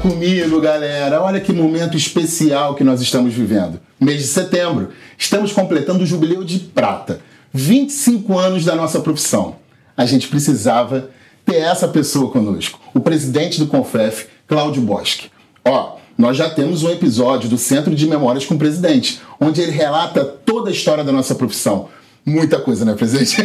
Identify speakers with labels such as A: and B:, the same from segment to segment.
A: comigo, galera. Olha que momento especial que nós estamos vivendo. Mês de setembro. Estamos completando o Jubileu de Prata. 25 anos da nossa profissão. A gente precisava ter essa pessoa conosco. O presidente do Confef, Cláudio Boschi. Nós já temos um episódio do Centro de Memórias com o presidente, onde ele relata toda a história da nossa profissão. Muita coisa, né, presidente?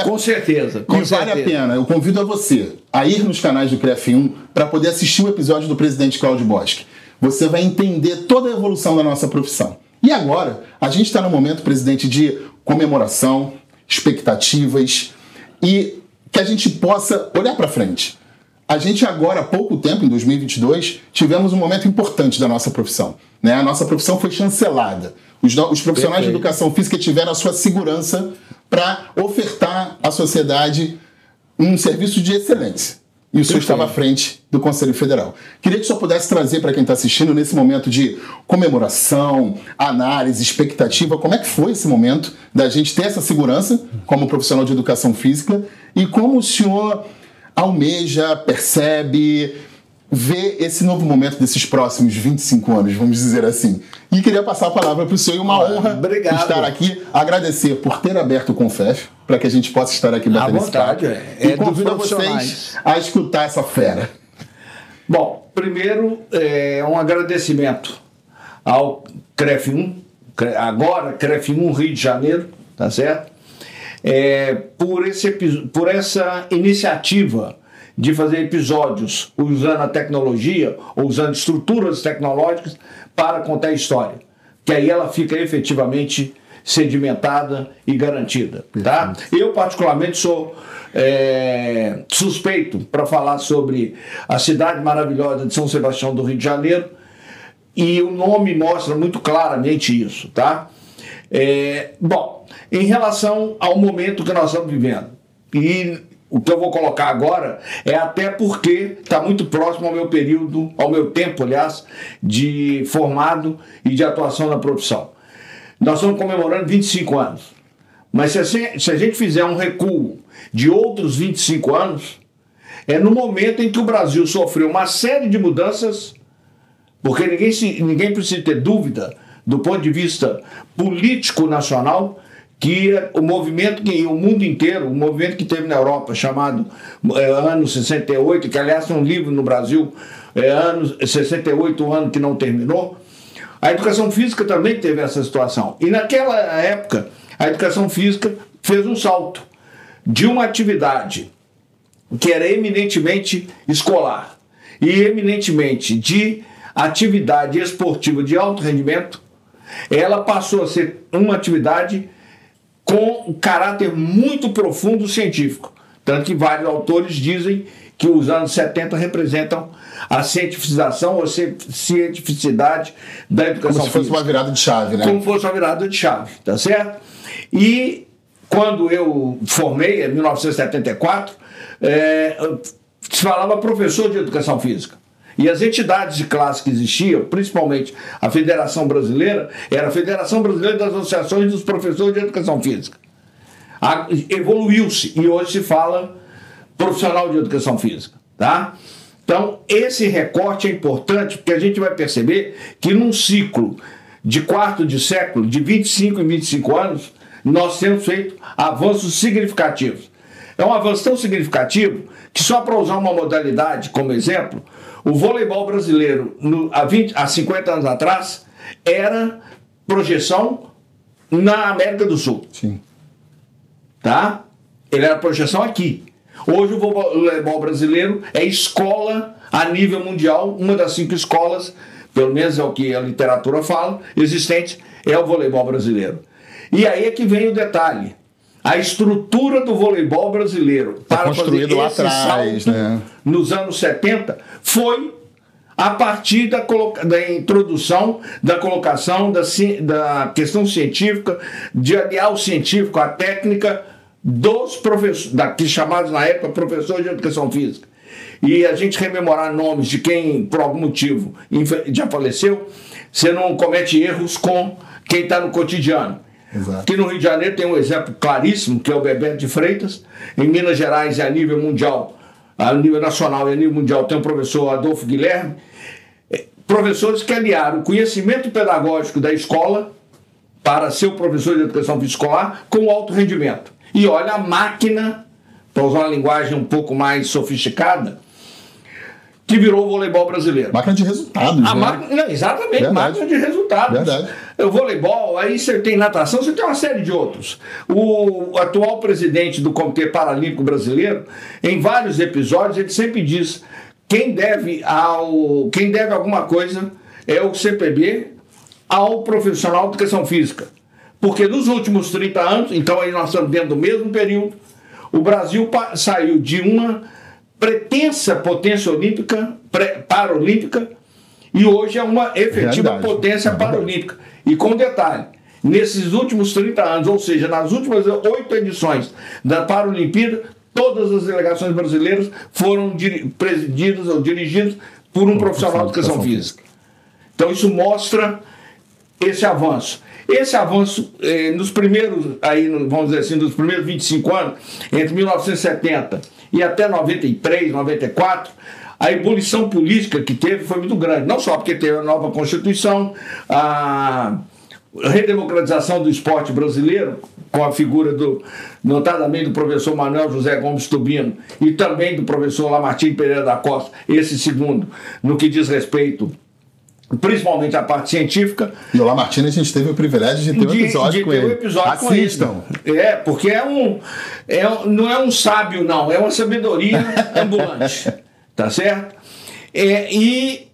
B: Com certeza.
A: E vale a pena. Eu convido a você a ir nos canais do CREF1 para poder assistir o episódio do presidente Cláudio Boschi. Você vai entender toda a evolução da nossa profissão. E agora, a gente está no momento, presidente, de comemoração, expectativas e que a gente possa olhar para frente. A gente agora, há pouco tempo, em 2022, tivemos um momento importante da nossa profissão. Né? A nossa profissão foi chancelada. Os profissionais de educação física tiveram a sua segurança para ofertar à sociedade um serviço de excelência. E o senhor estava à frente do Conselho Federal. Queria que o senhor pudesse trazer para quem está assistindo, nesse momento de comemoração, análise, expectativa, como é que foi esse momento da gente ter essa segurança como profissional de educação física e como o senhor almeja, percebe, vê esse novo momento desses próximos 25 anos, vamos dizer assim. E queria passar a palavra para o senhor, e uma honra estar aqui, agradecer por ter aberto o Confef, para que a gente possa estar aqui batendo esse papo. E convido vocês a escutar essa fera.
B: Bom, primeiro, um agradecimento ao CREF1, agora CREF1 Rio de Janeiro, tá certo? Por essa iniciativa de fazer episódios usando a tecnologia, ou usando estruturas tecnológicas para contar a história. Que aí ela fica efetivamente sedimentada e garantida. Tá? Eu, particularmente, sou suspeito para falar sobre a cidade maravilhosa de São Sebastião do Rio de Janeiro, e o nome mostra muito claramente isso. Tá? Bom, em relação ao momento que nós estamos vivendo, e o que eu vou colocar agora é até porque está muito próximo ao meu período, ao meu tempo, aliás, de formado e de atuação na profissão. Nós estamos comemorando 25 anos. Mas se a gente fizer um recuo de outros 25 anos, é no momento em que o Brasil sofreu uma série de mudanças, porque ninguém precisa ter dúvida, do ponto de vista político nacional, que o movimento que o mundo inteiro, o movimento que teve na Europa, chamado ano 68, que aliás tem um livro no Brasil, ano 68, o ano que não terminou, a educação física também teve essa situação. E naquela época, a educação física fez um salto de uma atividade que era eminentemente escolar e eminentemente de atividade esportiva de alto rendimento, ela passou a ser uma atividade com um caráter muito profundo científico. Tanto que vários autores dizem que os anos 70 representam a cientificação ou cientificidade da educação física.
A: Como se fosse uma virada de chave, né?
B: Como fosse uma virada de chave, tá certo? E quando eu formei, em 1974, se falava professor de educação física. E as entidades de classe que existiam, principalmente a Federação Brasileira, era a Federação Brasileira das Associações dos Professores de Educação Física. Evoluiu-se e hoje se fala profissional de educação física. Tá? Então, esse recorte é importante porque a gente vai perceber que num ciclo de quarto de século, de 25 em 25 anos, nós temos feito avanços significativos. É um avanço tão significativo que, só para usar uma modalidade como exemplo, o voleibol brasileiro, há 50 anos atrás, era projeção na América do Sul.
A: Sim.
B: Tá? Ele era projeção aqui. Hoje o voleibol brasileiro é escola a nível mundial, uma das 5 escolas, pelo menos é o que a literatura fala, existente, é o voleibol brasileiro. E aí é que vem o detalhe. A estrutura do voleibol brasileiro para fazer esse
A: atrás,
B: salto,
A: né?
B: nos anos 70 foi a partir da introdução, da colocação da questão científica, de aliar o científico à técnica dos professores, chamados na época professores de educação física. E a gente rememorar nomes de quem, por algum motivo, já faleceu, você não comete erros com quem está no cotidiano.
A: Exato.
B: Aqui no Rio de Janeiro tem um exemplo claríssimo, que é o Bebeto de Freitas. Em Minas Gerais, a nível mundial, a nível nacional e a nível mundial, tem o professor Adolfo Guilherme. professores que aliaram o conhecimento pedagógico da escola para ser o professor de educação física escolar com o alto rendimento. E olha a máquina, para usar uma linguagem um pouco mais sofisticada, que virou o voleibol brasileiro.
A: Máquina de resultados, né?
B: Não, exatamente,
A: Verdade.
B: máquina de resultados.
A: Verdade.
B: O voleibol, aí você tem natação, você tem uma série de outros. O atual presidente do Comitê Paralímpico Brasileiro, em vários episódios, ele sempre diz quem deve alguma coisa é o CPB ao profissional de educação física. Porque nos últimos 30 anos, então aí nós estamos dentro do mesmo período, o Brasil saiu de uma pretensa potência olímpica, paralímpica, e hoje é uma efetiva potência paralímpica. E com detalhe, nesses últimos 30 anos, ou seja, nas últimas 8 edições da Paralimpíada, todas as delegações brasileiras foram presididas ou dirigidas por um profissional de educação física. Então isso mostra esse avanço. Esse avanço, nos primeiros, aí, vamos dizer assim, nos primeiros 25 anos, entre 1970 e até 93, 94, a ebulição política que teve foi muito grande. Não só porque teve a nova Constituição, a redemocratização do esporte brasileiro, com a figura notadamente do professor Manuel José Gomes Tubino e também do professor Lamartine Pereira da Costa, esse segundo, no que diz respeito principalmente a parte científica.
A: E o Lamartine, a gente teve o privilégio de ter um episódio com ele.
B: Assistam. Porque não é um sábio, não, é uma sabedoria ambulante. Tá certo? E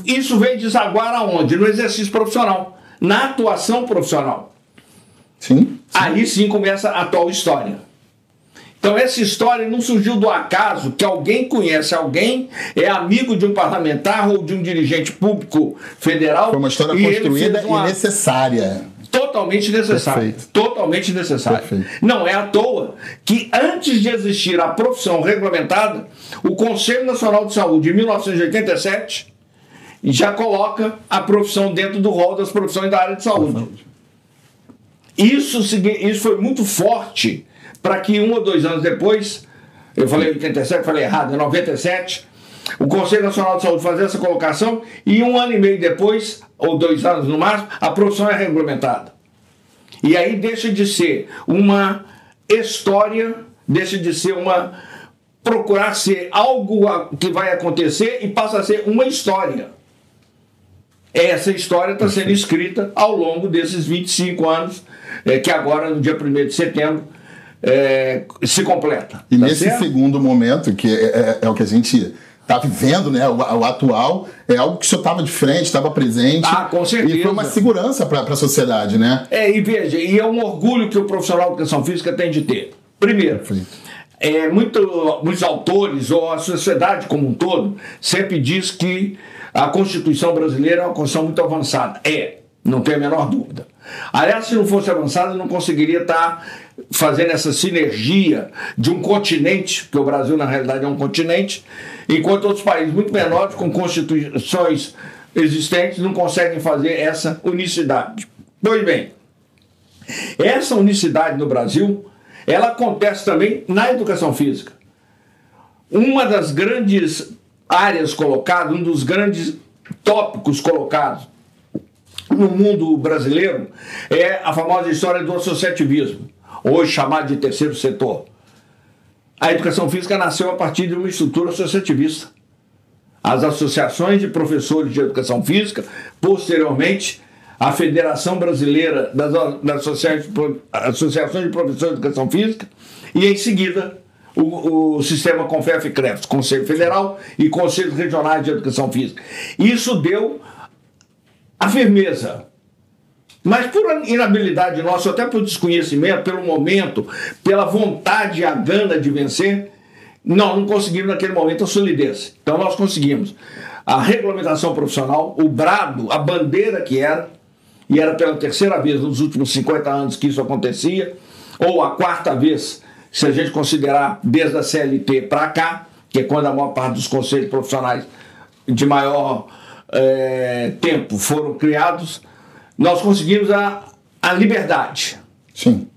B: isso vem desaguar aonde? No exercício profissional, na atuação profissional.
A: Sim.
B: Aí sim começa a atual história. Então essa história não surgiu do acaso que alguém conhece alguém, é amigo de um parlamentar ou de um dirigente público federal.
A: Foi uma história construída e necessária.
B: Totalmente necessária. Perfeito. Totalmente necessária. Perfeito. Não é à toa que antes de existir a profissão regulamentada, o Conselho Nacional de Saúde, em 1987, já coloca a profissão dentro do rol das profissões da área de saúde. Isso foi muito forte para que 1 ou 2 anos depois, eu falei 87, falei errado, em 97, o Conselho Nacional de Saúde fazer essa colocação e 1 ano e meio depois, ou 2 anos no máximo, a profissão é regulamentada. E aí deixa de ser uma história, deixa de ser procurar ser algo que vai acontecer e passa a ser uma história. Essa história está sendo escrita ao longo desses 25 anos, que agora, no dia 1º de setembro, se completa.
A: E nesse segundo momento, que é o que a gente está vivendo, né? O atual, é algo que o senhor estava de frente, estava presente.
B: Com certeza.
A: E foi uma segurança para a sociedade, né?
B: E veja, e é um orgulho que o profissional de educação física tem de ter. Primeiro, muitos autores, ou a sociedade como um todo, sempre diz que a Constituição brasileira é uma Constituição muito avançada. Não tem a menor dúvida. Aliás, se não fosse avançada, não conseguiria estar fazendo essa sinergia de um continente, porque o Brasil na realidade é um continente, enquanto outros países muito menores, com constituições existentes, não conseguem fazer essa unicidade. Pois bem, essa unicidade no Brasil, ela acontece também na educação física. Uma das grandes áreas colocadas, um dos grandes tópicos colocados no mundo brasileiro é a famosa história do associativismo, hoje chamado de terceiro setor. A educação física nasceu a partir de uma estrutura associativista. As associações de professores de educação física, posteriormente a Federação Brasileira das Associações de Professores de Educação Física e em seguida o sistema CONFEF-CREFS, Conselho Federal e Conselhos Regionais de Educação Física. Isso deu a firmeza. Mas por inabilidade nossa, até por desconhecimento, pelo momento, pela vontade e a gana de vencer, não conseguimos naquele momento a solidez. Então nós conseguimos a regulamentação profissional, o brado, a bandeira que era, e era pela terceira vez nos últimos 50 anos que isso acontecia, ou a quarta vez, se a gente considerar desde a CLT para cá, que é quando a maior parte dos conselhos profissionais de maior tempo foram criados, nós conseguimos a liberdade.
A: Sim.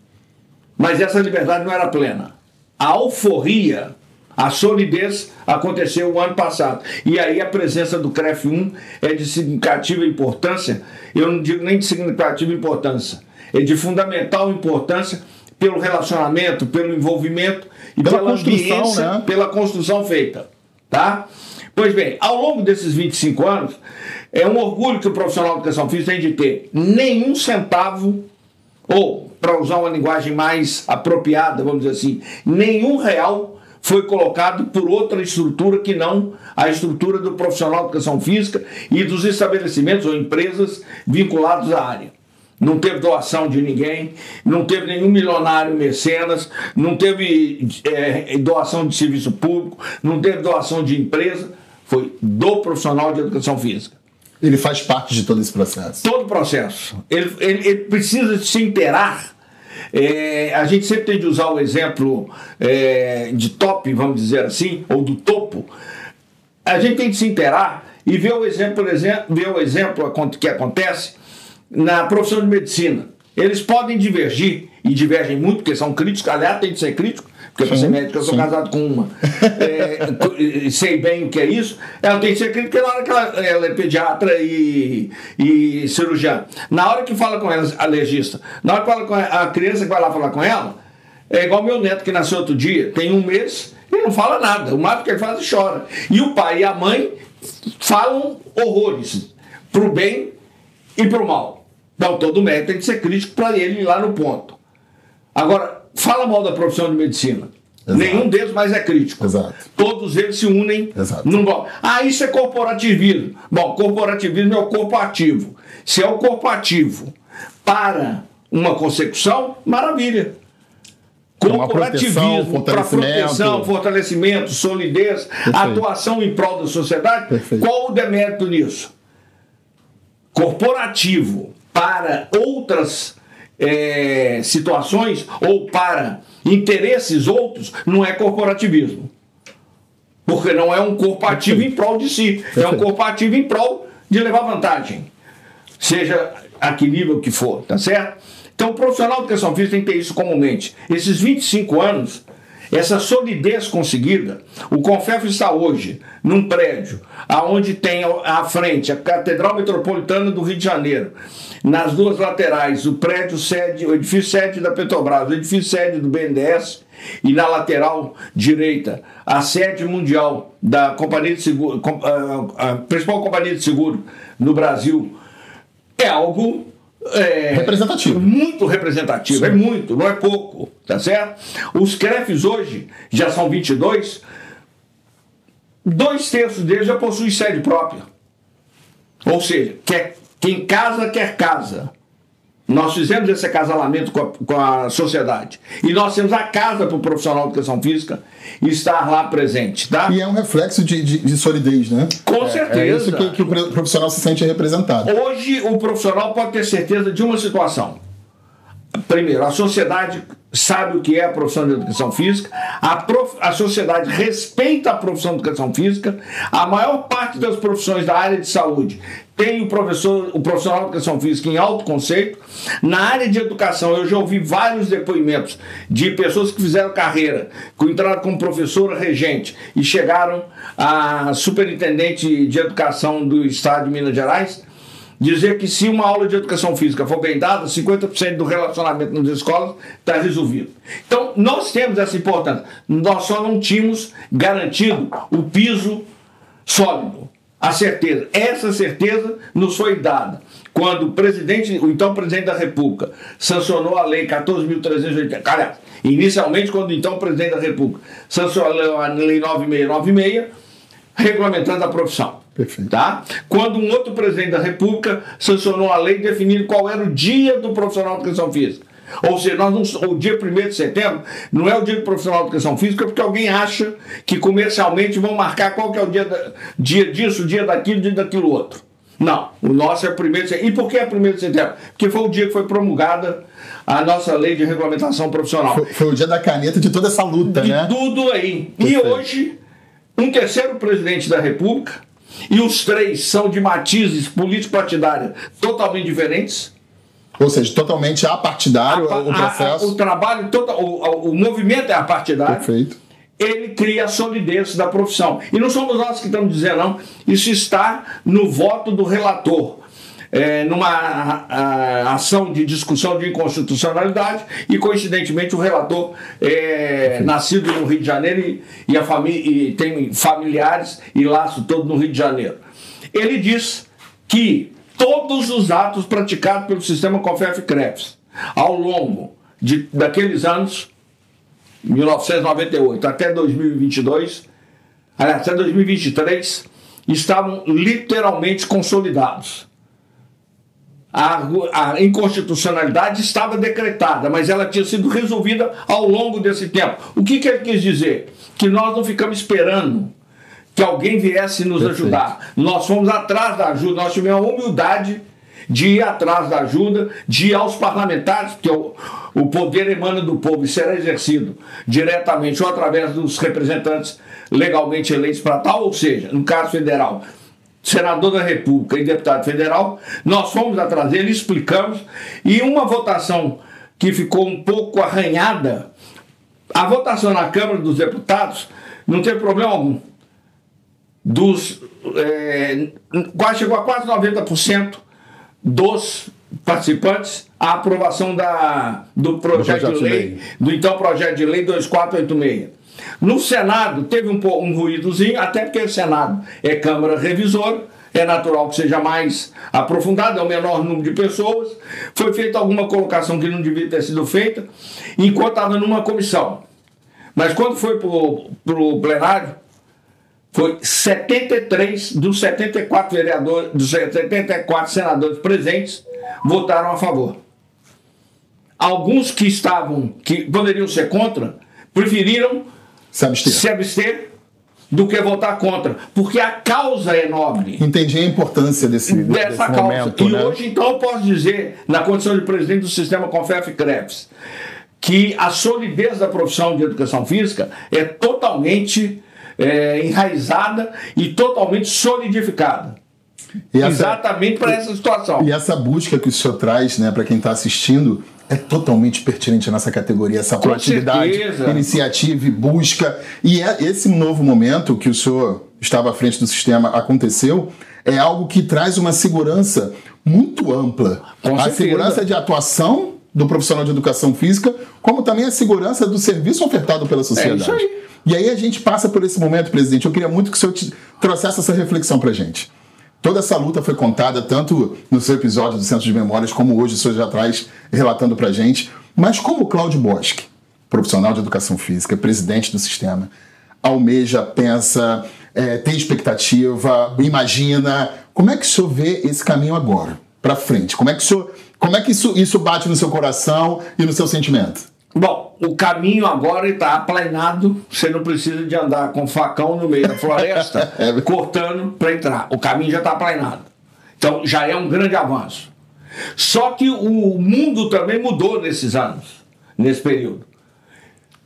B: Mas essa liberdade não era plena. A alforria, A solidez aconteceu o ano passado. E aí a presença do CREF1 é de significativa importância, eu não digo nem de significativa importância, é de fundamental importância pelo relacionamento, pelo envolvimento e pela ambiência, né? Pela construção feita. Tá? Pois bem, ao longo desses 25 anos, é um orgulho que o profissional de educação física tem de ter nenhum centavo, ou, para usar uma linguagem mais apropriada, vamos dizer assim, nenhum real foi colocado por outra estrutura que não a estrutura do profissional de educação física e dos estabelecimentos ou empresas vinculados à área. Não teve doação de ninguém, não teve nenhum milionário mecenas, não teve doação de serviço público, não teve doação de empresa, foi do profissional de educação física.
A: Ele faz parte de todo esse processo.
B: Todo o processo. Ele precisa se inteirar. A gente sempre tem de usar o exemplo de top, vamos dizer assim, ou do topo. A gente tem de se inteirar e ver o exemplo que acontece na profissão de medicina. Eles podem divergir, e divergem muito, porque são críticos. Aliás, tem de ser crítico, porque para ser médico eu sou casado com uma. Sei bem o que é isso. Ela tem de ser crítica porque na hora que ela é pediatra e cirurgiã. Na hora que fala com ela, alergista, na hora que fala com a criança que vai lá falar com ela, é igual meu neto que nasceu outro dia, tem 1 mês, e não fala nada. O máximo que ele faz é chora. E o pai e a mãe falam horrores, pro bem e pro mal. Então todo médico tem que ser crítico para ele ir lá no ponto. Agora, fala mal da profissão de medicina. Exato. Nenhum deles mais é crítico.
A: Exato.
B: Todos eles se unem num bloco. Isso é corporativismo. Bom, corporativismo é o corpo ativo. Se é o corpo ativo para uma consecução, maravilha. Corporativismo para proteção, fortalecimento, solidez, perfeito, atuação em prol da sociedade. Perfeito. Qual o demérito nisso? Corporativo para outras situações ou para interesses outros não é corporativismo. Porque não é um corpo ativo em prol de si. É um corpo ativo em prol de levar vantagem. Seja a que nível que for, tá certo? Então o profissional de educação física tem que ter isso comumente. Esses 25 anos, essa solidez conseguida, o Confef está hoje num prédio onde tem à frente a Catedral Metropolitana do Rio de Janeiro, nas duas laterais o prédio sede, o edifício sede da Petrobras, o edifício sede do BNDES, e na lateral direita a sede mundial da companhia de seguro, a principal companhia de seguro no Brasil. É algo
A: representativo.
B: Muito representativo. Sim. É muito, não é pouco, tá certo? Os CREFs hoje já são 22, 2/3 deles já possuem sede própria. Ou seja, quem casa, quer casa. Nós fizemos esse acasalamento com a sociedade. E nós temos a casa para o profissional de educação física estar lá presente, tá?
A: E é um reflexo de solidez, né?
B: Com certeza.
A: É isso que o profissional se sente representado.
B: Hoje, o profissional pode ter certeza de uma situação. Primeiro, a sociedade sabe o que é a profissão de educação física, a sociedade respeita a profissão de educação física, a maior parte das profissões da área de saúde tem o profissional de educação física em alto conceito. Na área de educação, eu já ouvi vários depoimentos de pessoas que fizeram carreira, que entraram como professora regente e chegaram a superintendente de educação do estado de Minas Gerais, dizer que se uma aula de educação física for bem dada, 50% do relacionamento nas escolas está resolvido. Então, nós temos essa importância. Nós só não tínhamos garantido o piso sólido, a certeza. Essa certeza nos foi dada quando o então presidente da República sancionou a lei 14.380. Aliás, inicialmente, quando o então presidente da República sancionou a lei 9696, regulamentando a profissão.
A: Perfeito.
B: Tá? Quando um outro presidente da República sancionou a lei definindo qual era o dia do profissional de educação física. Ou seja, o dia 1º de setembro não é o dia do profissional de educação física porque alguém acha que comercialmente vão marcar qual que é o dia disso, o dia daquilo, o dia daquilo outro. Não, o nosso é 1º de setembro. E por que é 1º de setembro? Porque foi o dia que foi promulgada a nossa lei de regulamentação profissional.
A: Foi o dia da caneta de toda essa luta,
B: de
A: né?
B: Tudo aí.
A: Perfeito.
B: E hoje, um terceiro presidente da República, e os 3 são de matizes político-partidários totalmente diferentes.
A: Ou seja, totalmente apartidário o processo.
B: O trabalho, o movimento é apartidário.
A: Perfeito.
B: ele cria a solidez da profissão. E não somos nós que estamos dizendo, não. Isso está no voto do relator, numa ação de discussão de inconstitucionalidade, e coincidentemente o relator é nascido no Rio de Janeiro e tem familiares e laço todo no Rio de Janeiro. Ele diz que todos os atos praticados pelo sistema CONFEF-CREFIS ao longo daqueles anos, 1998 até 2022, aliás, até 2023, estavam literalmente consolidados. A inconstitucionalidade estava decretada, mas ela tinha sido resolvida ao longo desse tempo. O que ele quis dizer? Que nós não ficamos esperando que alguém viesse nos ajudar. Nós fomos atrás da ajuda, nós tivemos a humildade de ir atrás da ajuda, de ir aos parlamentares, porque o poder emana do povo e será exercido diretamente ou através dos representantes legalmente eleitos para tal, ou seja, no caso federal, senador da República e deputado federal. Nós fomos atrás dele, explicamos, e uma votação que ficou um pouco arranhada, a votação na Câmara dos Deputados não teve problema algum. Chegou a quase 90% dos participantes a aprovação do projeto de lei, do então projeto de lei 2486. No Senado teve um ruídozinho, até porque o Senado é Câmara Revisora, é natural que seja mais aprofundado, é o menor número de pessoas. Foi feita alguma colocação que não devia ter sido feita, enquanto estava numa comissão. Mas quando foi para o plenário, foi 73 dos 74 vereadores, dos 74 senadores presentes votaram a favor. Alguns que poderiam ser contra, preferiram se abster do que votar contra, porque a causa é nobre.
A: Entendi a importância dessa
B: causa.
A: Momento,
B: e hoje, então, eu posso dizer, na condição de presidente do sistema CONFEF-CREFIS, que a solidez da profissão de educação física é totalmente enraizada e totalmente solidificada. Exatamente para essa situação.
A: E essa busca que o senhor traz, né, para quem está assistindo, é totalmente pertinente à nossa categoria, essa proatividade, iniciativa e busca. E esse novo momento que o senhor estava à frente do sistema aconteceu, é algo que traz uma segurança muito ampla. A segurança de atuação do profissional de educação física, como também a segurança do serviço ofertado pela sociedade.
B: É isso aí.
A: E aí a gente passa por esse momento, presidente. Eu queria muito que o senhor trouxesse essa reflexão para a gente. Toda essa luta foi contada tanto no seu episódio do Centro de Memórias, como hoje o senhor já traz relatando para a gente. Mas como o Cláudio Bosque, profissional de educação física, presidente do sistema, almeja, pensa, tem expectativa, imagina, como é que o senhor vê esse caminho agora, para frente? Como é que isso bate no seu coração e no seu sentimento?
B: Bom, o caminho agora está aplainado, você não precisa de andar com facão no meio da floresta, cortando para entrar. O caminho já está aplainado. Então já é um grande avanço. Só que o mundo também mudou nesses anos, nesse período.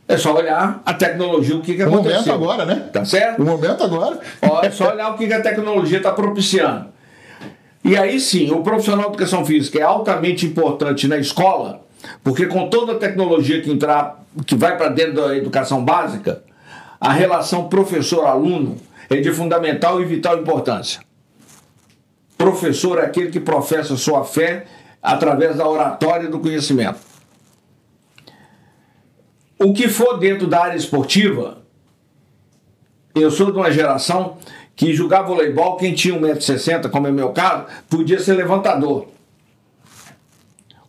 B: É só olhar a tecnologia, o que aconteceu.
A: O momento agora, né?
B: Tá certo?
A: O momento agora.
B: É só olhar o que a tecnologia está propiciando. E aí sim, o profissional de educação física é altamente importante na escola, porque com toda a tecnologia que vai para dentro da educação básica, a relação professor-aluno é de fundamental e vital importância. Professor é aquele que professa sua fé através da oratória e do conhecimento. O que for dentro da área esportiva, eu sou de uma geração que jogar voleibol, quem tinha 1,60 m, como é o meu caso, podia ser levantador.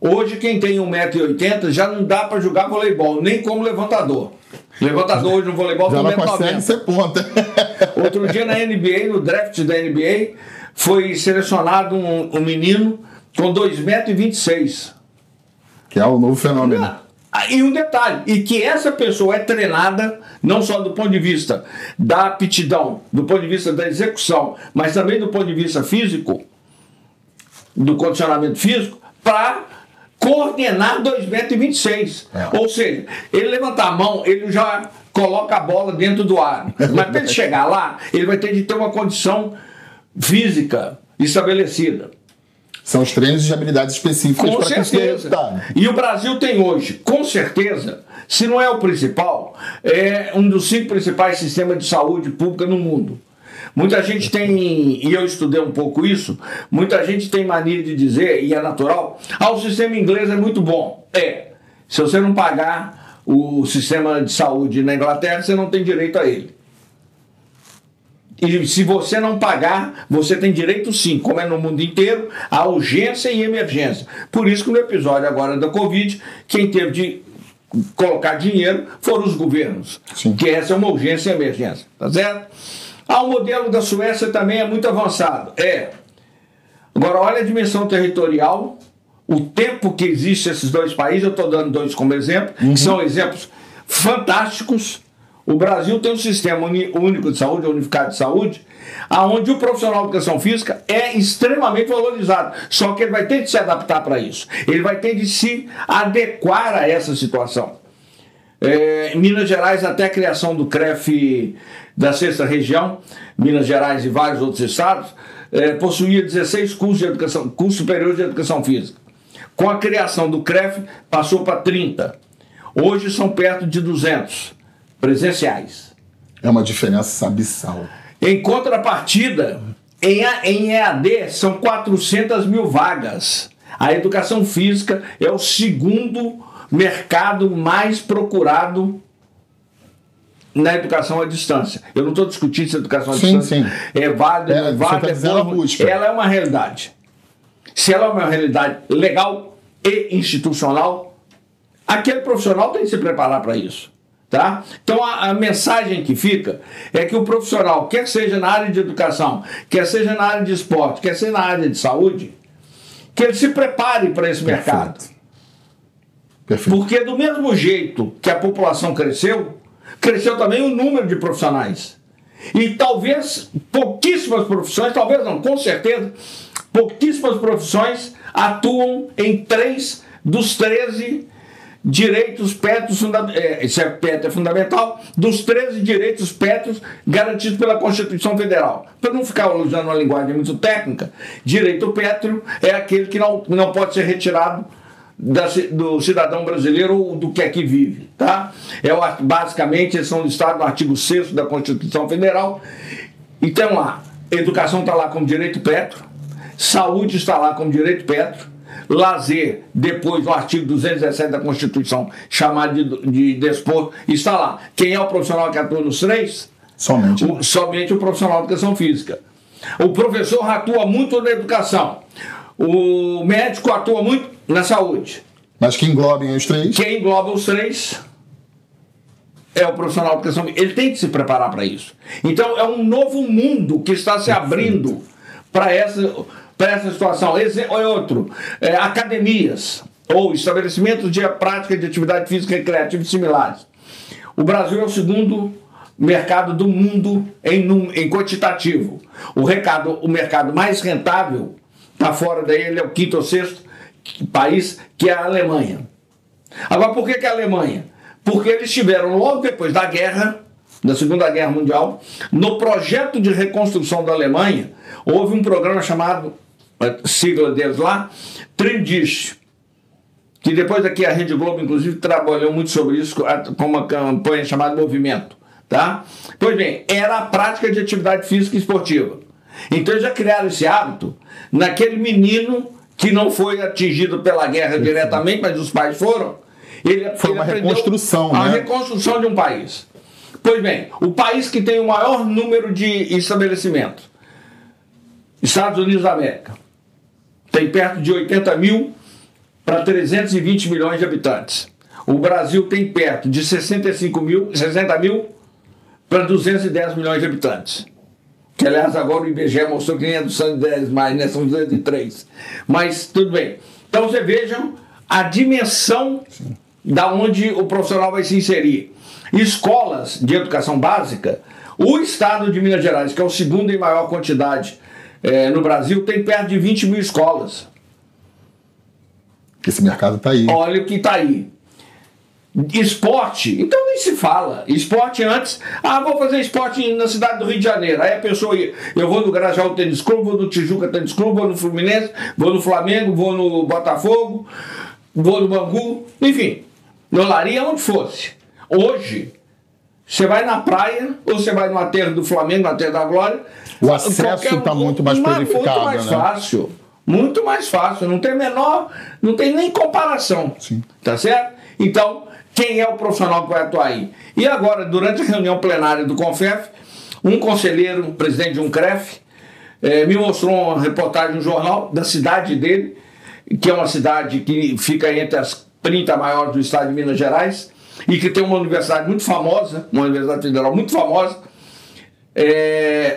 B: Hoje, quem tem 1,80 m já não dá para jogar voleibol, nem como levantador. Levantador hoje no voleibol tem 1,90 m.
A: Ser ponta.
B: Outro dia na NBA, no draft da NBA, foi selecionado um menino com 2,26 m.
A: Que é o novo fenômeno.
B: E um detalhe, e que essa pessoa é treinada não só do ponto de vista da aptidão, do ponto de vista da execução, mas também do ponto de vista físico, do condicionamento físico, para coordenar 2,26 m. Ou seja, ele levantar a mão, ele já coloca a bola dentro do ar. Mas para ele chegar lá, ele vai ter de ter uma condição física estabelecida.
A: São os treinos de habilidades específicas para conseguir resultado.
B: E o Brasil tem hoje, com certeza, se não é o principal, é um dos 5 principais sistemas de saúde pública no mundo. Muita gente tem, e eu estudei um pouco isso, muita gente tem mania de dizer, e é natural, o sistema inglês é muito bom. Se você não pagar o sistema de saúde na Inglaterra, você não tem direito a ele. E se você não pagar, você tem direito sim, como é no mundo inteiro, a urgência e emergência. Por isso que no episódio agora da Covid, quem teve de colocar dinheiro foram os governos. Sim. Que essa é uma urgência e emergência, tá certo? O modelo da Suécia também é muito avançado. Agora, olha a dimensão territorial, o tempo que existe esses 2 países, eu estou dando 2 como exemplo, que são exemplos fantásticos. O Brasil tem um sistema único de saúde, unificado de saúde, onde o profissional de educação física é extremamente valorizado. Só que ele vai ter de se adaptar para isso. Ele vai ter de se adequar a essa situação. Em Minas Gerais, até a criação do CREF da 6ª região, Minas Gerais e vários outros estados, possuía 16 cursos superiores de educação física. Com a criação do CREF, passou para 30. Hoje são perto de 200 presenciais.
A: É uma diferença abissal.
B: Em contrapartida, em EAD são 400 mil vagas. A educação física é o 2º mercado mais procurado na educação à distância. Eu não estou discutindo se a educação à distância é válida, não é válida, ela é uma realidade. Se ela é uma realidade legal e institucional, aquele profissional tem que se preparar para isso. Tá? Então a mensagem que fica é que o profissional, quer seja na área de educação, quer seja na área de esporte, quer seja na área de saúde, que ele se prepare para esse mercado.
A: Perfeito.
B: Porque do mesmo jeito que a população cresceu também o número de profissionais. E talvez pouquíssimas profissões, talvez não, com certeza, pouquíssimas profissões atuam em 3 dos 13 direitos pétreos, isso é fundamental, dos 13 direitos pétreos garantidos pela Constituição Federal. Para não ficar usando uma linguagem muito técnica, direito pétreo é aquele que não pode ser retirado do cidadão brasileiro ou do que aqui vive. Tá? Basicamente, eles são listados no artigo 6º da Constituição Federal. Então lá, educação está lá como direito pétreo, saúde está lá como direito pétreo, lazer, depois no artigo 217 da Constituição, chamado de desporto, está lá. Quem é o profissional que atua nos 3? Somente o profissional de educação física. O professor atua muito na educação. O médico atua muito na saúde.
A: Mas quem engloba os 3?
B: Quem engloba os 3 é o profissional de educação física. Ele tem que se preparar para isso. Então é um novo mundo que está se abrindo para essa situação. Outro, academias ou estabelecimentos de prática de atividade física recreativa e similares. O Brasil é o 2º mercado do mundo em quantitativo. O mercado mais rentável está fora daí, ele é o 5º ou 6º país, que é a Alemanha. Agora, por que a Alemanha? Porque eles tiveram, logo depois da guerra, da Segunda Guerra Mundial, no projeto de reconstrução da Alemanha, houve um programa chamado, a sigla deles lá, Trindich, que depois aqui a Rede Globo, inclusive, trabalhou muito sobre isso com uma campanha chamada Movimento. Tá? Pois bem, era a prática de atividade física e esportiva. Então eles já criaram esse hábito naquele menino que não foi atingido pela guerra diretamente, mas os pais foram.
A: Foi uma reconstrução,
B: a reconstrução de um país. Pois bem, o país que tem o maior número de estabelecimentos, Estados Unidos da América, tem perto de 80 mil para 320 milhões de habitantes. O Brasil tem perto de 60 mil para 210 milhões de habitantes. Que, aliás, agora o IBGE mostrou que nem é 210 mais, né? São 203. Mas, tudo bem. Então, você vejam a dimensão da onde o profissional vai se inserir. Escolas de educação básica, o estado de Minas Gerais, que é o 2º em maior quantidade no Brasil, tem perto de 20 mil escolas.
A: Esse mercado está aí.
B: Olha o que está aí. Esporte, então nem se fala. Esporte antes, vou fazer esporte na cidade do Rio de Janeiro. Aí a pessoa, eu vou no Grajaú Tênis Clube, vou no Tijuca Tênis Clube, vou no Fluminense, vou no Flamengo, vou no Botafogo, vou no Bangu, enfim, no Olaria, onde fosse. Hoje, você vai na praia, ou você vai no aterro do Flamengo, no aterro da Glória.
A: O acesso está muito mais purificado,
B: muito mais fácil. Muito mais fácil, não tem nem comparação.
A: Sim.
B: Tá certo? Então, quem é o profissional que vai atuar aí? E agora, durante a reunião plenária do CONFEF, um conselheiro, presidente de um CREF, me mostrou uma reportagem no jornal da cidade dele, que é uma cidade que fica entre as 30 maiores do estado de Minas Gerais, e que tem uma universidade muito famosa, uma universidade federal muito famosa.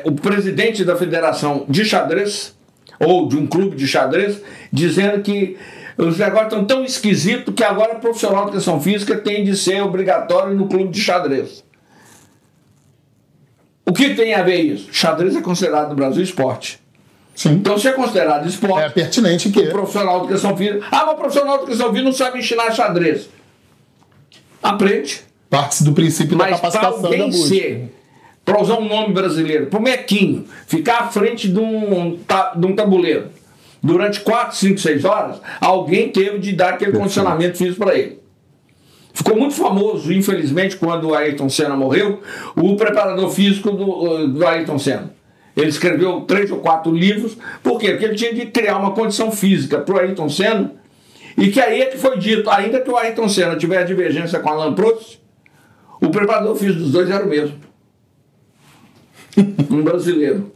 B: O presidente da Federação de Xadrez, ou de um clube de xadrez, dizendo que os negócios estão tão esquisitos que agora profissional de educação física tem de ser obrigatório no clube de xadrez. O que tem a ver isso? Xadrez é considerado no Brasil esporte.
A: Sim.
B: Então, se é considerado esporte,
A: é pertinente que
B: o profissional de educação física... mas o profissional de educação física não sabe ensinar xadrez. Aprende.
A: Parte do princípio da capacitação da busca.
B: Para usar um nome brasileiro, para o Mequinho ficar à frente de um tabuleiro durante 4, 5, 6 horas, alguém teve de dar aquele condicionamento físico para ele. Ficou muito famoso, infelizmente, quando o Ayrton Senna morreu, o preparador físico do Ayrton Senna. Ele escreveu 3 ou 4 livros. Por quê? Porque ele tinha de criar uma condição física para o Ayrton Senna, e que aí é que foi dito, ainda que o Ayrton Senna tivesse divergência com Alain Prost, o preparador físico dos dois era o mesmo. Um brasileiro,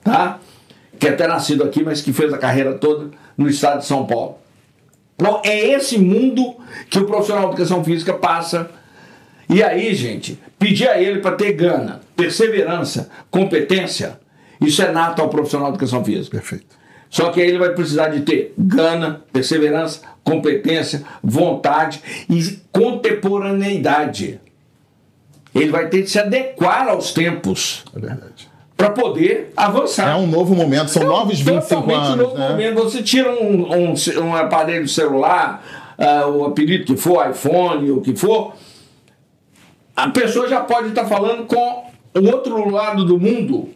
B: tá? Que é até nascido aqui, mas que fez a carreira toda no estado de São Paulo. Então, é esse mundo que o profissional de educação física passa. E aí, gente, pedir a ele para ter gana, perseverança, competência, isso é nato ao profissional de educação física.
A: Perfeito.
B: Só que aí ele vai precisar de ter gana, perseverança, competência, vontade e contemporaneidade. Ele vai ter de se adequar aos tempos.
A: É verdade.
B: Para poder avançar.
A: É um novo momento, são novos 25 anos.
B: Um novo momento. Você tira um aparelho celular, o apelido que for, iPhone, o que for, a pessoa já pode estar falando com o outro lado do mundo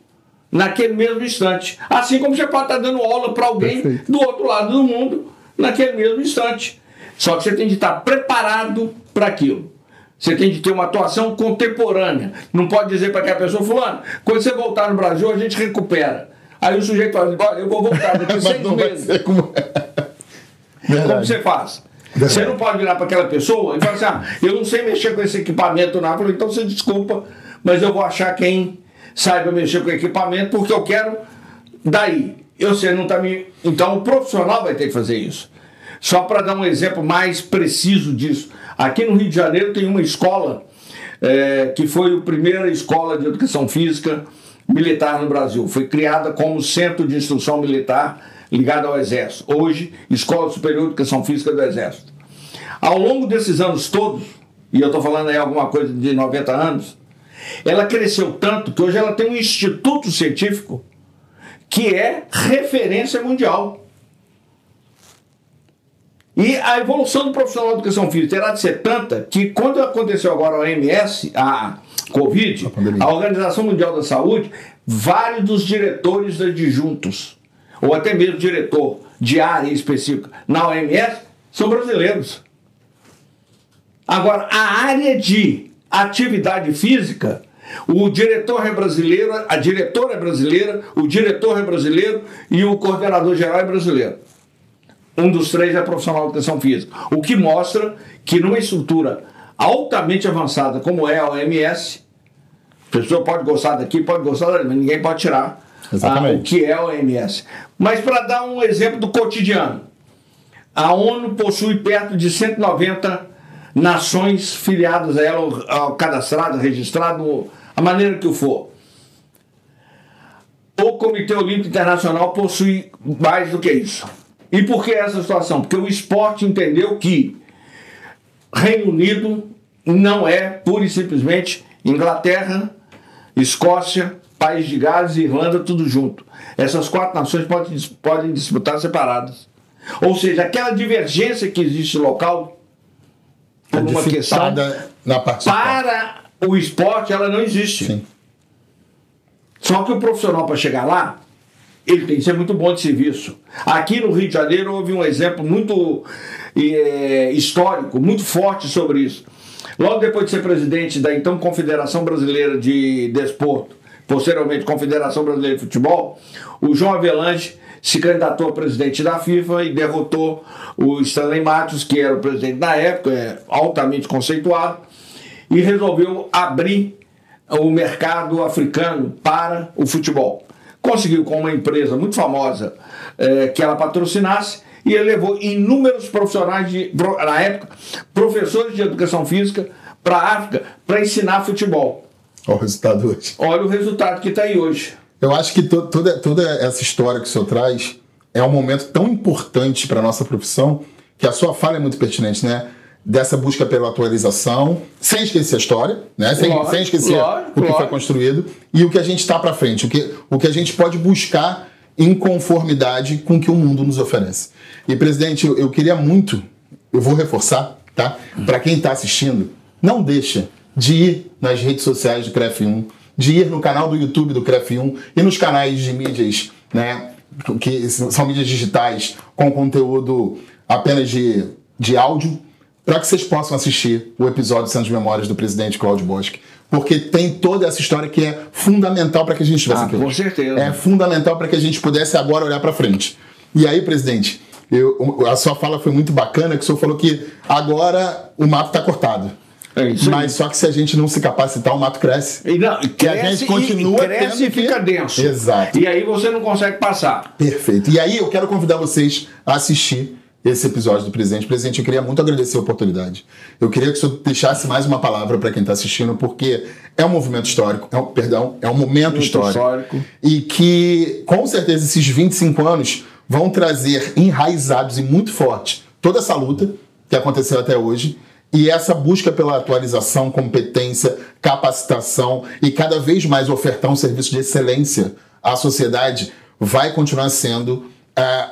B: naquele mesmo instante. Assim como você pode estar dando aula para alguém do outro lado do mundo naquele mesmo instante. Só que você tem de estar preparado para aquilo. Você tem de ter uma atuação contemporânea. Não pode dizer para aquela pessoa, fulano, quando você voltar no Brasil, a gente recupera. Aí o sujeito fala, olha, eu vou voltar daqui 6 meses. Como você faz? Você não pode virar para aquela pessoa e falar assim, eu não sei mexer com esse equipamento não. Falo, então você desculpa, mas eu vou achar quem saiba mexer com o equipamento, porque eu quero daí. Você não está me... Então o profissional vai ter que fazer isso. Só para dar um exemplo mais preciso disso. Aqui no Rio de Janeiro tem uma escola que foi a primeira escola de educação física militar no Brasil. Foi criada como centro de instrução militar ligado ao Exército. Hoje, Escola Superior de Educação Física do Exército. Ao longo desses anos todos, e eu estou falando aí alguma coisa de 90 anos, ela cresceu tanto que hoje ela tem um instituto científico que é referência mundial. E a evolução do profissional de educação física terá de ser tanta que quando aconteceu agora a OMS, a Covid, a Organização Mundial da Saúde, vários dos diretores adjuntos, ou até mesmo diretor de área específica na OMS, são brasileiros. Agora, a área de atividade física, o diretor é brasileiro, a diretora é brasileira, o diretor é brasileiro e o coordenador geral é brasileiro. Um dos 3 é profissional de educação física. O que mostra que numa estrutura altamente avançada como é a OMS, a pessoa pode gostar daqui, pode gostar dali, mas ninguém pode tirar o que é a OMS. Mas para dar um exemplo do cotidiano, a ONU possui perto de 190 nações filiadas a ela, cadastradas, registradas, a maneira que for. O Comitê Olímpico Internacional possui mais do que isso. E por que essa situação? Porque o esporte entendeu que Reino Unido não é pura e simplesmente Inglaterra, Escócia, País de Gales e Irlanda, tudo junto. Essas 4 nações podem disputar separadas. Ou seja, aquela divergência que existe local por uma questão
A: na parte
B: para o esporte, ela não existe.
A: Sim.
B: Só que o profissional, para chegar lá, ele tem que ser muito bom de serviço. Aqui no Rio de Janeiro houve um exemplo muito histórico, muito forte sobre isso. Logo depois de ser presidente da então Confederação Brasileira de Desporto, posteriormente Confederação Brasileira de Futebol, o João Avelange se candidatou a presidente da FIFA e derrotou o Stanley Matheus, que era o presidente na época, altamente conceituado, e resolveu abrir o mercado africano para o futebol. Conseguiu com uma empresa muito famosa que ela patrocinasse, e ele levou inúmeros profissionais, na época, professores de educação física para a África para ensinar futebol.
A: Olha o resultado hoje.
B: Olha o resultado que está aí hoje.
A: Eu acho que toda essa história que o senhor traz é um momento tão importante para a nossa profissão que a sua fala é muito pertinente, né? Dessa busca pela atualização, sem esquecer a história, né? Sem esquecer o que foi construído e o que a gente está para frente, o que a gente pode buscar em conformidade com o que o mundo nos oferece. E, presidente, eu queria muito, eu vou reforçar, tá? Para quem está assistindo, não deixa de ir nas redes sociais do CREF1, de ir no canal do YouTube do CREF1 e nos canais de mídias, né? Que são mídias digitais com conteúdo apenas de áudio, para que vocês possam assistir o episódio Santos Memórias do presidente Cláudio Boschi, porque tem toda essa história que é fundamental para que a gente estivesse aqui.
B: Com certeza.
A: É fundamental para que a gente pudesse agora olhar para frente. E aí, presidente, a sua fala foi muito bacana, que o senhor falou que agora o mato está cortado.
B: É isso.
A: Mas só que se a gente não se capacitar, o mato cresce.
B: E a gente continua
A: cresce
B: e fica denso.
A: Exato.
B: E aí você não consegue passar.
A: Perfeito. E aí eu quero convidar vocês a assistir esse episódio do presidente. Presidente, eu queria muito agradecer a oportunidade. Eu queria que o senhor deixasse mais uma palavra para quem está assistindo, porque é um movimento histórico, é um momento histórico. E que, com certeza, esses 25 anos vão trazer enraizados e muito forte toda essa luta que aconteceu até hoje e essa busca pela atualização, competência, capacitação e cada vez mais ofertar um serviço de excelência à sociedade vai continuar sendo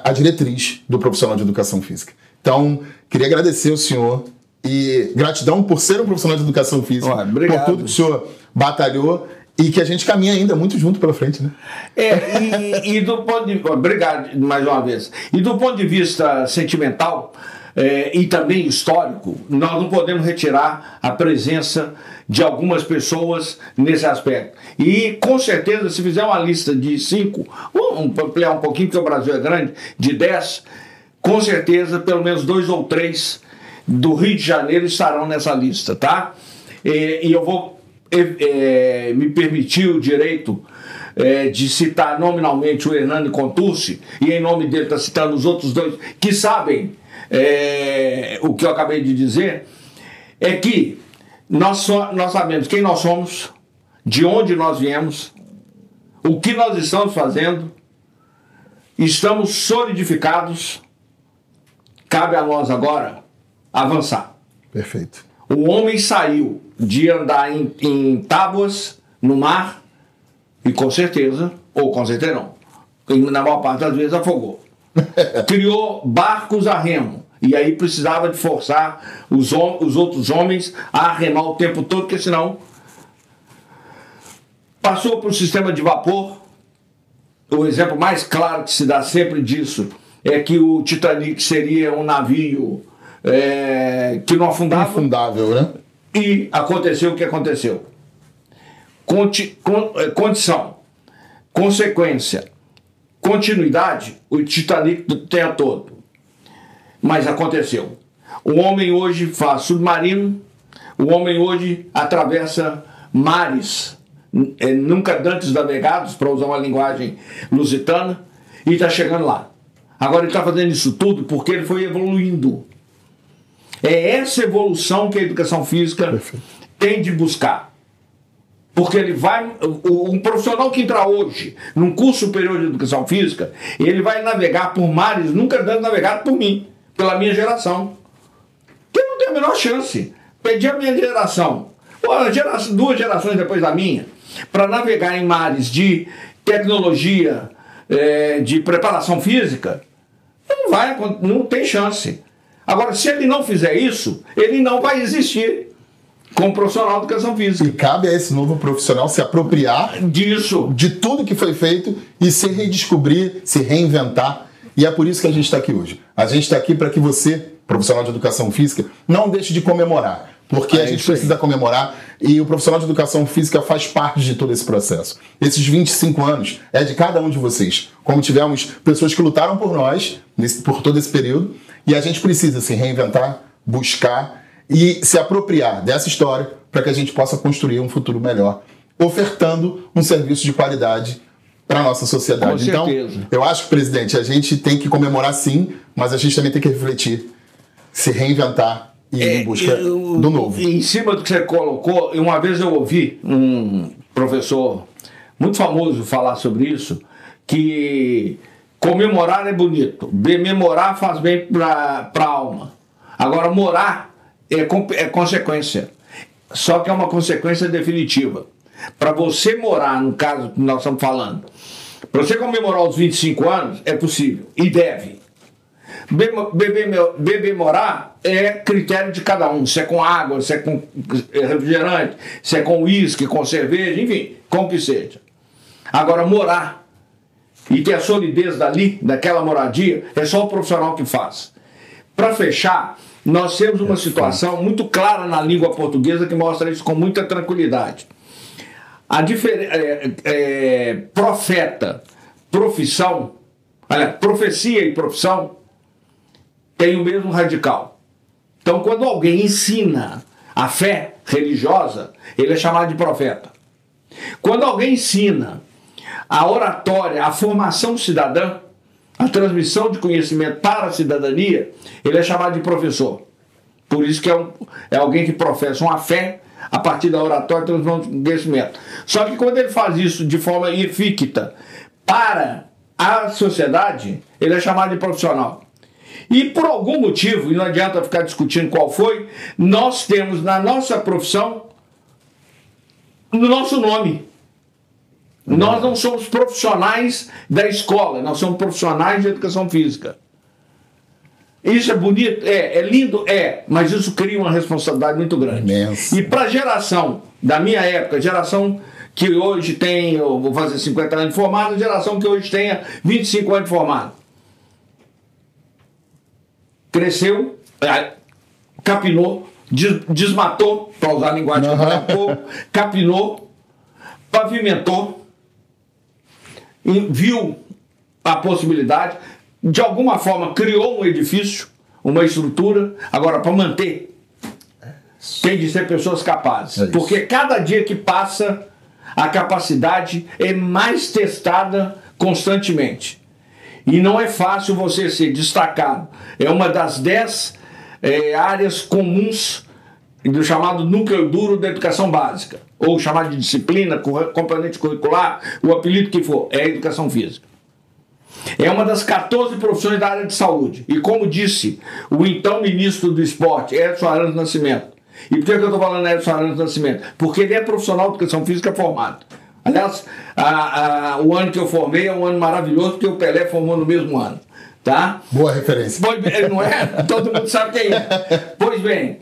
A: a diretriz do profissional de educação física. Então, queria agradecer ao senhor e gratidão por ser um profissional de educação física, por tudo que o senhor batalhou e que a gente caminha ainda muito junto pela frente, né?
B: E do ponto de... Obrigado mais uma vez. E do ponto de vista sentimental e também histórico, nós não podemos retirar a presença de algumas pessoas nesse aspecto. E, com certeza, se fizer uma lista de 5, vamos ampliar um pouquinho, porque o Brasil é grande, de 10, com certeza, pelo menos 2 ou 3 do Rio de Janeiro estarão nessa lista, tá? E eu vou me permitir o direito de citar nominalmente o Hernani Contursi, e em nome dele está citando os outros 2 que sabem o que eu acabei de dizer, é que nós sabemos quem nós somos, de onde nós viemos, o que nós estamos fazendo, estamos solidificados, cabe a nós agora avançar.
A: Perfeito.
B: O homem saiu de andar em tábuas no mar e com certeza não, na maior parte das vezes afogou. Criou barcos a remo. E aí precisava de forçar os outros homens a remar o tempo todo, porque senão passou para o sistema de vapor. O exemplo mais claro que se dá sempre disso é que o Titanic seria um navio que não afundava.
A: Infundável, né?
B: E aconteceu o que aconteceu. Condição, consequência, continuidade, o Titanic tem a todo. Mas aconteceu. O homem hoje faz submarino, o homem hoje atravessa mares nunca antes navegados, para usar uma linguagem lusitana, e está chegando lá. Agora ele está fazendo isso tudo porque ele foi evoluindo. É essa evolução que a educação física tem de buscar. Porque ele vai, um profissional que entrar hoje num curso superior de educação física, ele vai navegar por mares nunca antes navegados por mim, pela minha geração. Que não tem a menor chance. Perdi a minha geração, 2 gerações depois da minha, para navegar em mares de tecnologia, de preparação física, não tem chance. Agora, se ele não fizer isso, ele não vai existir como profissional de educação física.
A: E cabe a esse novo profissional se apropriar
B: disso,
A: de tudo que foi feito e se redescobrir, se reinventar. E é por isso que a gente está aqui hoje. A gente está aqui para que você, profissional de educação física, não deixe de comemorar. Porque a gente precisa comemorar e o profissional de educação física faz parte de todo esse processo. Esses 25 anos é de cada um de vocês. Como tivemos pessoas que lutaram por nós, por todo esse período, e a gente precisa se reinventar, buscar e se apropriar dessa história para que a gente possa construir um futuro melhor, ofertando um serviço de qualidade para a nossa sociedade.
B: Com certeza.
A: Então, eu acho, presidente, a gente tem que comemorar sim, mas a gente também tem que refletir, se reinventar e ir em busca do novo.
B: Em cima do que você colocou, uma vez eu ouvi um professor muito famoso falar sobre isso, que comemorar é bonito, memorar faz bem para a alma. Agora, morar é consequência, só que é uma consequência definitiva. Para você morar, no caso que nós estamos falando, para você comemorar os 25 anos, é possível e deve. Beber morar é critério de cada um, se é com água, se é com refrigerante, se é com uísque, com cerveja, enfim, com que seja. Agora, morar e ter a solidez dali, daquela moradia, é só o profissional que faz. Para fechar, nós temos uma situação muito clara na língua portuguesa que mostra isso com muita tranquilidade. A profeta, profissão, profecia e profissão tem o mesmo radical. Então, quando alguém ensina a fé religiosa, ele é chamado de profeta. Quando alguém ensina a oratória, a formação cidadã, a transmissão de conhecimento para a cidadania, ele é chamado de professor. Por isso que é alguém que professa uma fé a partir da oratória e transmissão de conhecimento. Só que quando ele faz isso de forma eficta para a sociedade, ele é chamado de profissional. E por algum motivo, e não adianta ficar discutindo qual foi, nós temos na nossa profissão o nosso nome. Nós não somos profissionais da escola, nós somos profissionais de educação física. Isso é bonito? É lindo? É, mas isso cria uma responsabilidade muito grande.
A: Imenso.
B: E para a geração da minha época, geração que hoje tem, eu vou fazer 50 anos de formado, geração que hoje tenha 25 anos de formado. Cresceu, capinou, desmatou, para usar a linguagem que eu falei há pouco, capinou, pavimentou, viu a possibilidade, de alguma forma criou um edifício, uma estrutura. Agora, para manter, tem de ser pessoas capazes. Porque cada dia que passa, a capacidade é mais testada constantemente. E não é fácil você ser destacado. É uma das 10 áreas comuns do chamado núcleo duro da educação básica, ou chamado de disciplina, componente curricular, o apelido que for, é a educação física. É uma das 14 profissões da área de saúde. E como disse o então ministro do esporte, Edson Arantes do Nascimento. E por que eu estou falando Edson Arantes do Nascimento? Porque ele é profissional de educação física formado. Aliás, o ano que eu formei é um ano maravilhoso, porque o Pelé formou no mesmo ano. Tá?
A: Boa referência.
B: Pois bem, não é? Todo mundo sabe quem é. Pois bem,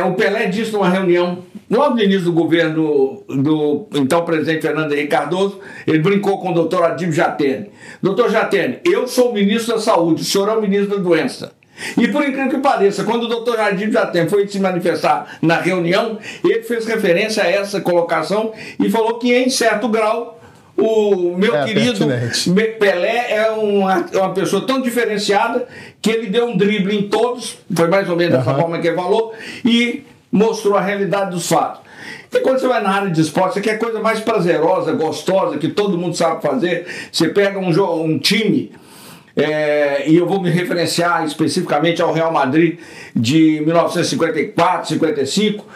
B: o Pelé disse numa reunião, logo no início do governo do então presidente Fernando Henrique Cardoso, ele brincou com o doutor Adib Jatene. Doutor Jatene, eu sou o ministro da saúde, o senhor é o ministro da doença. E por incrível que pareça, quando o doutor Adib Jatene foi se manifestar na reunião, ele fez referência a essa colocação e falou que em certo grau o meu querido Pelé é uma pessoa tão diferenciada que ele deu um drible em todos, foi mais ou menos dessa forma que ele falou, e mostrou a realidade dos fatos. E quando você vai na área de esporte, você quer coisa mais prazerosa, gostosa, que todo mundo sabe fazer. Você pega um time, e eu vou me referenciar especificamente ao Real Madrid de 1954, 55.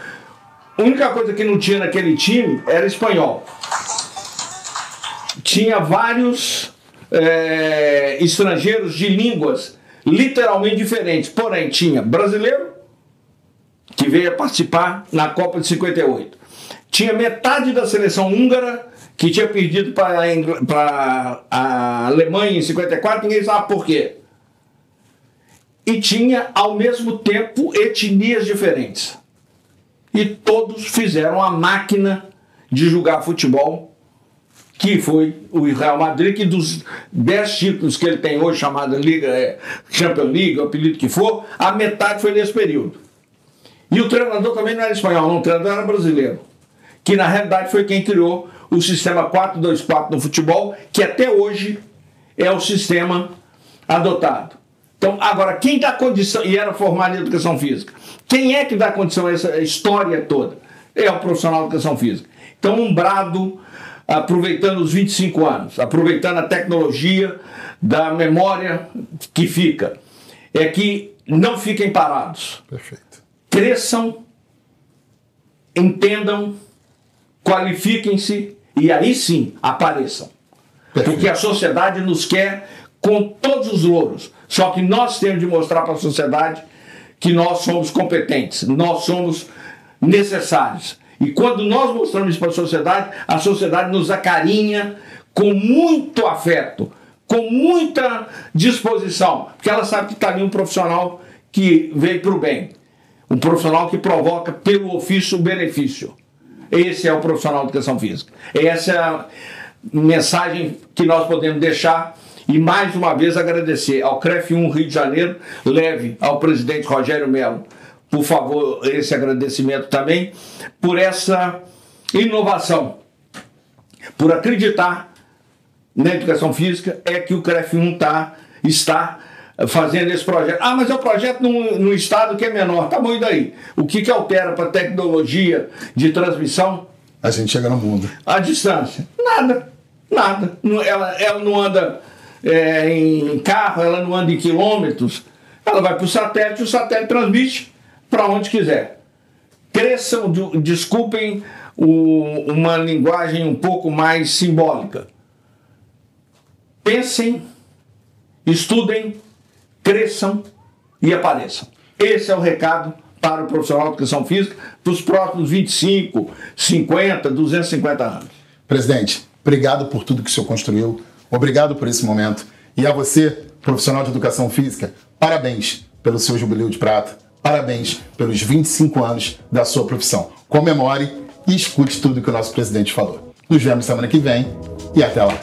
B: A única coisa que não tinha naquele time era espanhol. Tinha vários estrangeiros de línguas literalmente diferentes. Porém, tinha brasileiro, que veio participar na Copa de 58. Tinha metade da seleção húngara, que tinha perdido para a Alemanha em 54, ninguém sabe por quê. e tinha, ao mesmo tempo, etnias diferentes. E todos fizeram a máquina de jogar futebol, que foi o Real Madrid, que dos 10 títulos que ele tem hoje, chamada Liga, Champions League, o apelido que for, a metade foi nesse período. E o treinador também não era espanhol, não, o treinador era brasileiro, que na realidade foi quem criou o sistema 4-2-4 no futebol, que até hoje é o sistema adotado. Então, agora, quem dá condição, e era formado em educação física, quem é que dá condição a essa história toda? É o profissional de educação física. Então, um brado, aproveitando os 25 anos, aproveitando a tecnologia da memória que fica, é que não fiquem parados.
A: Perfeito.
B: Cresçam, entendam, qualifiquem-se e aí sim apareçam. Perfeito. Porque a sociedade nos quer com todos os louros. Só que nós temos de mostrar para a sociedade que nós somos competentes, nós somos necessários. E quando nós mostramos isso para a sociedade nos acarinha com muito afeto, com muita disposição, porque ela sabe que está ali um profissional que veio para o bem, um profissional que provoca pelo ofício o benefício. Esse é o profissional de educação física. Essa é a mensagem que nós podemos deixar. E mais uma vez agradecer ao CREF1 Rio de Janeiro, leve ao presidente Rogério Mello, por favor, esse agradecimento também, por essa inovação, por acreditar na educação física, é que o CREF1 está fazendo esse projeto. Ah, mas é um projeto num estado que é menor. Tá bom, e daí? O que altera para a tecnologia de transmissão?
A: A gente chega no mundo.
B: A distância. Nada. Ela não anda em carro, ela não anda em quilômetros. Ela vai para o satélite transmite para onde quiser. Cresçam, desculpem uma linguagem um pouco mais simbólica. Pensem, estudem, cresçam e apareçam. Esse é o recado para o profissional de educação física para os próximos 25, 50, 250 anos.
A: Presidente, obrigado por tudo que o senhor construiu, obrigado por esse momento. E a você, profissional de educação física, parabéns pelo seu jubileu de prata, parabéns pelos 25 anos da sua profissão. Comemore e escute tudo que o nosso presidente falou. Nos vemos semana que vem e até lá.